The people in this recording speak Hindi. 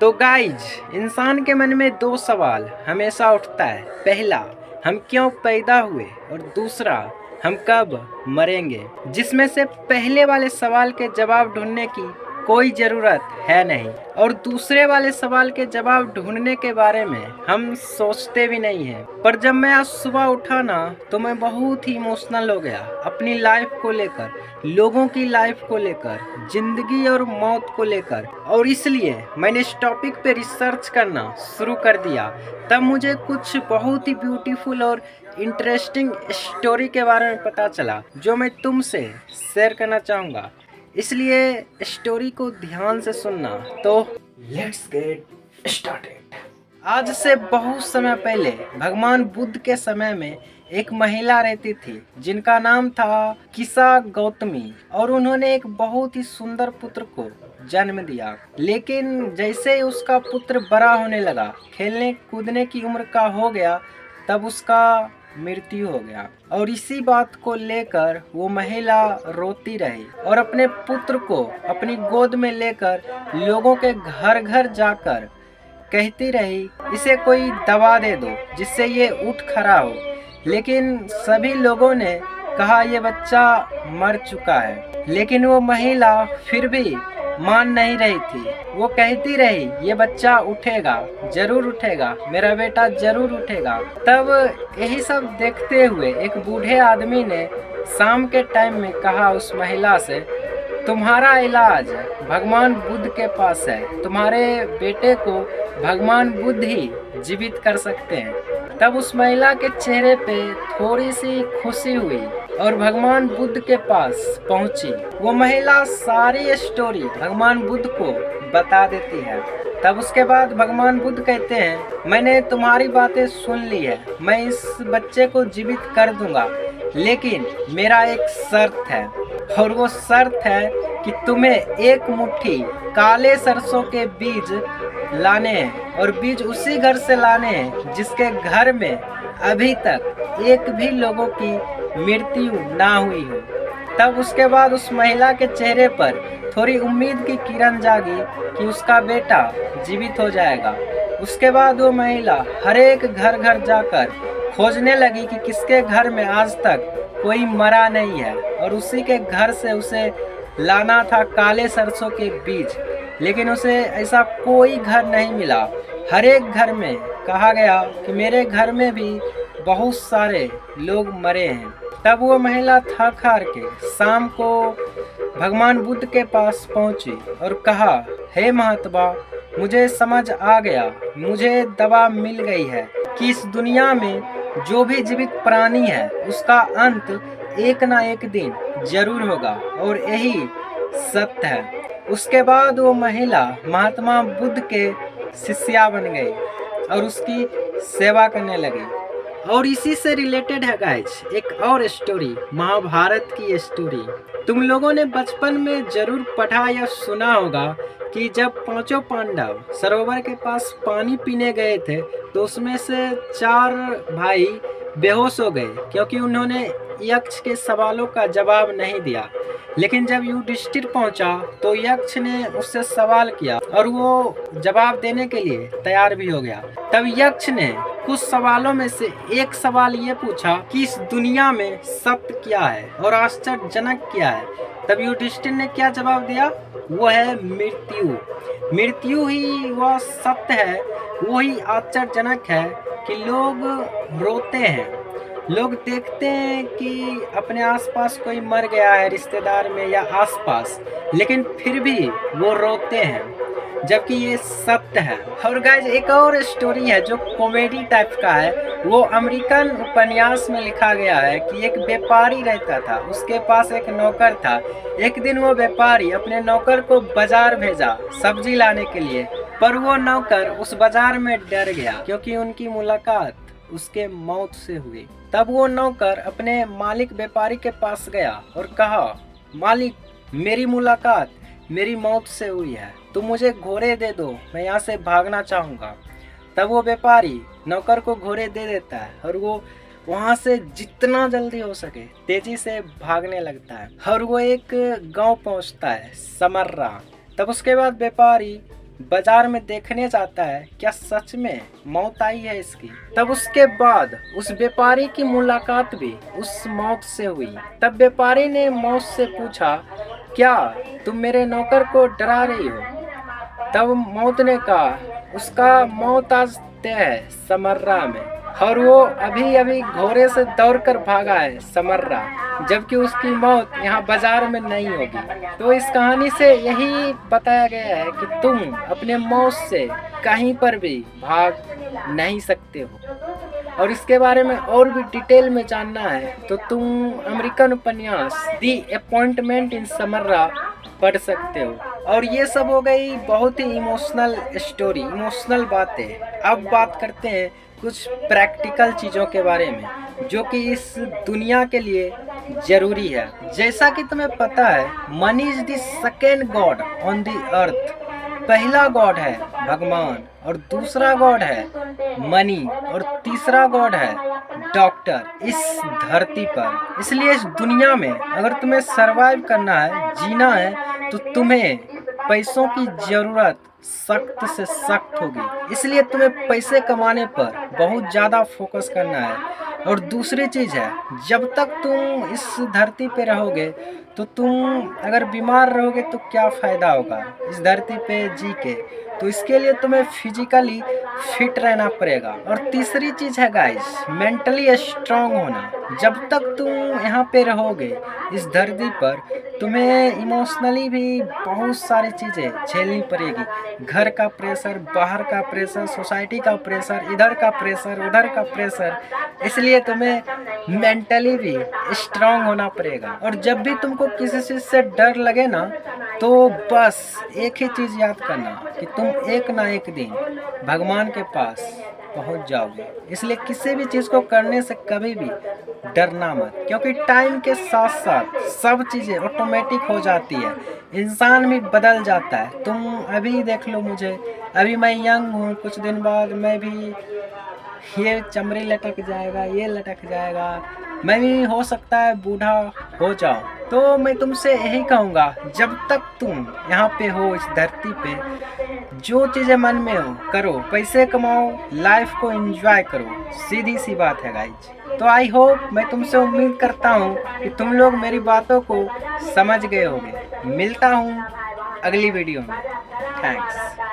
तो गाइज, इंसान के मन में दो सवाल हमेशा उठता है। पहला, हम क्यों पैदा हुए, और दूसरा, हम कब मरेंगे। जिसमें से पहले वाले सवाल के जवाब ढूंढने की कोई ज़रूरत है नहीं, और दूसरे वाले सवाल के जवाब ढूंढने के बारे में हम सोचते भी नहीं हैं। पर जब मैं आज सुबह उठा ना, तो मैं बहुत ही इमोशनल हो गया अपनी लाइफ को लेकर, लोगों की लाइफ को लेकर, जिंदगी और मौत को लेकर। और इसलिए मैंने इस टॉपिक पे रिसर्च करना शुरू कर दिया। तब मुझे कुछ बहुत ही ब्यूटीफुल और इंटरेस्टिंग स्टोरी के बारे में पता चला, जो मैं तुमसे शेयर करना चाहूँगा। इसलिए स्टोरी को ध्यान से सुनना। तो लेट्स गेट स्टार्टेड। आज से बहुत समय पहले भगवान बुद्ध के समय में एक महिला रहती थी जिनका नाम था किसा गौतमी, और उन्होंने एक बहुत ही सुंदर पुत्र को जन्म दिया। लेकिन जैसे ही उसका पुत्र बड़ा होने लगा, खेलने कूदने की उम्र का हो गया, तब उसका मृत्यु हो गया। और इसी बात को लेकर वो महिला रोती रही और अपने पुत्र को अपनी गोद में लेकर लोगों के घर घर जाकर कहती रही, इसे कोई दवा दे दो जिससे ये उठ खड़ा हो। लेकिन सभी लोगों ने कहा ये बच्चा मर चुका है, लेकिन वो महिला फिर भी मान नहीं रही थी। वो कहती रही, ये बच्चा उठेगा, जरूर उठेगा, मेरा बेटा जरूर उठेगा। तब यही सब देखते हुए एक बूढ़े आदमी ने शाम के टाइम में कहा उस महिला से, तुम्हारा इलाज भगवान बुद्ध के पास है, तुम्हारे बेटे को भगवान बुद्ध ही जीवित कर सकते हैं। तब उस महिला के चेहरे पे थोड़ी सी खुशी हुई और भगवान बुद्ध के पास पहुंची। वो महिला सारी स्टोरी भगवान बुद्ध को बता देती है। तब उसके बाद भगवान बुद्ध कहते हैं, मैंने तुम्हारी बातें सुन ली है, मैं इस बच्चे को जीवित कर दूंगा, लेकिन मेरा एक शर्त है। और वो शर्त है कि तुम्हें एक मुट्ठी काले सरसों के बीज लाने हैं, और बीज उसी घर से लाने हैं जिसके घर में अभी तक एक भी लोगों की मृत्यु ना हुई हो। तब उसके बाद उस महिला के चेहरे पर थोड़ी उम्मीद की किरण जागी कि उसका बेटा जीवित हो जाएगा। उसके बाद वो महिला हर एक घर घर जाकर खोजने लगी कि किसके घर में आज तक कोई मरा नहीं है, और उसी के घर से उसे लाना था काले सरसों के बीज। लेकिन उसे ऐसा कोई घर नहीं मिला। हर एक घर में कहा गया कि मेरे घर में भी बहुत सारे लोग मरे हैं। तब वो महिला थक हार के शाम को भगवान बुद्ध के पास पहुंची और कहा, हे महात्मा, मुझे समझ आ गया, मुझे दवा मिल गई है कि इस दुनिया में जो भी जीवित प्राणी है उसका अंत एक ना एक दिन जरूर होगा, और यही सत्य है। उसके बाद वो महिला महात्मा बुद्ध के शिष्या बन गई और उसकी सेवा करने लगी। और इसी से रिलेटेड है गाइज एक और स्टोरी, महाभारत की स्टोरी। तुम लोगों ने बचपन में जरूर पढ़ा या सुना होगा कि जब पांचों पांडव सरोवर के पास पानी पीने गए थे, तो उसमें से 4 भाई बेहोश हो गए क्योंकि उन्होंने यक्ष के सवालों का जवाब नहीं दिया। लेकिन जब युधिष्ठिर पहुंचा तो यक्ष ने उससे सवाल किया और वो जवाब देने के लिए तैयार भी हो गया। तब यक्ष ने कुछ सवालों में से एक सवाल ये पूछा कि इस दुनिया में सत्य क्या है और आश्चर्यजनक क्या है। तब युधिष्ठिर ने क्या जवाब दिया? वो है मृत्यु। मृत्यु ही वह सत्य है, वो ही आश्चर्यजनक है कि लोग रोते हैं, लोग देखते हैं कि अपने आसपास कोई मर गया है, रिश्तेदार में या आसपास, लेकिन फिर भी वो रोते हैं, जबकि ये सत्य है। और गाइस एक और स्टोरी है जो कॉमेडी टाइप का है। वो अमेरिकन उपन्यास में लिखा गया है कि एक व्यापारी रहता था, उसके पास एक नौकर था। एक दिन वो व्यापारी अपने नौकर को बाजार भेजा सब्जी लाने के लिए, पर वो नौकर उस बाजार में डर गया क्योंकि उनकी मुलाकात उसके मौत से हुई। तब वो नौकर अपने मालिक व्यापारी के पास गया और कहा, मालिक, मेरी मुलाकात मेरी मौत से हुई है, तुम मुझे घोड़े दे दो, मैं यहाँ से भागना चाहूँगा। तब वो व्यापारी नौकर को घोड़े दे देता है और वो वहाँ से जितना जल्दी हो सके तेजी से भागने लगता है और वो एक गांव पहुँचता है, समर्रा। तब उसके बाद व्यापारी बाजार में देखने जाता है क्या सच में मौत आई है इसकी। तब उसके बाद उस व्यापारी की मुलाकात भी उस मौत से हुई। तब व्यापारी ने मौत से पूछा, क्या तुम मेरे नौकर को डरा रही हो? तब मौत ने कहा, उसका मौत आज तय है समर्रा में, और वो अभी अभी घोड़े से दौड़कर भागा है समर्रा, जबकि उसकी मौत यहाँ बाजार में नहीं होगी। तो इस कहानी से यही बताया गया है कि तुम अपने मौत से कहीं पर भी भाग नहीं सकते हो। और इसके बारे में और भी डिटेल में जानना है तो तुम अमेरिकन उपन्यास दी अपॉइंटमेंट इन समर्रा पढ़ सकते हो। और ये सब हो गई बहुत ही इमोशनल स्टोरी, इमोशनल बातें। अब बात करते हैं कुछ प्रैक्टिकल चीज़ों के बारे में जो कि इस दुनिया के लिए ज़रूरी है। जैसा कि तुम्हें पता है, money is the second God on the earth. पहला गॉड है भगवान, और दूसरा गॉड है मनी, और तीसरा गॉड है डॉक्टर इस धरती पर। इसलिए इस दुनिया में अगर तुम्हें सरवाइव करना है, जीना है, तो तुम्हें पैसों की ज़रूरत सख्त से सख्त होगी। इसलिए तुम्हें पैसे कमाने पर बहुत ज़्यादा फोकस करना है। और दूसरी चीज़ है, जब तक तुम इस धरती पे रहोगे तो तुम अगर बीमार रहोगे तो क्या फ़ायदा होगा इस धरती पे जी के। तो इसके लिए तुम्हें फिजिकली फिट रहना पड़ेगा। और तीसरी चीज़ है गाइस, मेंटली स्ट्रांग होना। जब तक तुम यहाँ पे रहोगे इस धरती पर, तुम्हें इमोशनली भी बहुत सारी चीज़ें झेलनी पड़ेगी। घर का प्रेशर, बाहर का प्रेशर, सोसाइटी का प्रेशर, इधर का प्रेशर, उधर का प्रेशर। इसलिए तुम्हें मेंटली भी स्ट्रांग होना पड़ेगा। और जब भी तुमको किसी चीज़ से डर लगे ना, तो बस एक ही चीज़ याद करना कि तुम एक ना एक दिन भगवान के पास पहुंच जाओगे। इसलिए किसी भी चीज़ को करने से कभी भी डरना मत, क्योंकि टाइम के साथ साथ सब चीज़ें ऑटोमेटिक हो जाती है। इंसान भी बदल जाता है। तुम अभी देख लो मुझे, अभी मैं यंग हूँ, कुछ दिन बाद मैं भी ये चमड़ी लटक जाएगा, ये लटक जाएगा, मैं भी हो सकता है बूढ़ा हो जाऊं। तो मैं तुमसे यही कहूँगा, जब तक तुम यहाँ पे हो इस धरती पे, जो चीज़ें मन में हो करो, पैसे कमाओ, लाइफ को एंजॉय करो। सीधी सी बात है गाइज। तो आई होप, मैं तुमसे उम्मीद करता हूँ कि तुम लोग मेरी बातों को समझ गए होगे। मिलता हूँ अगली वीडियो में। थैंक्स।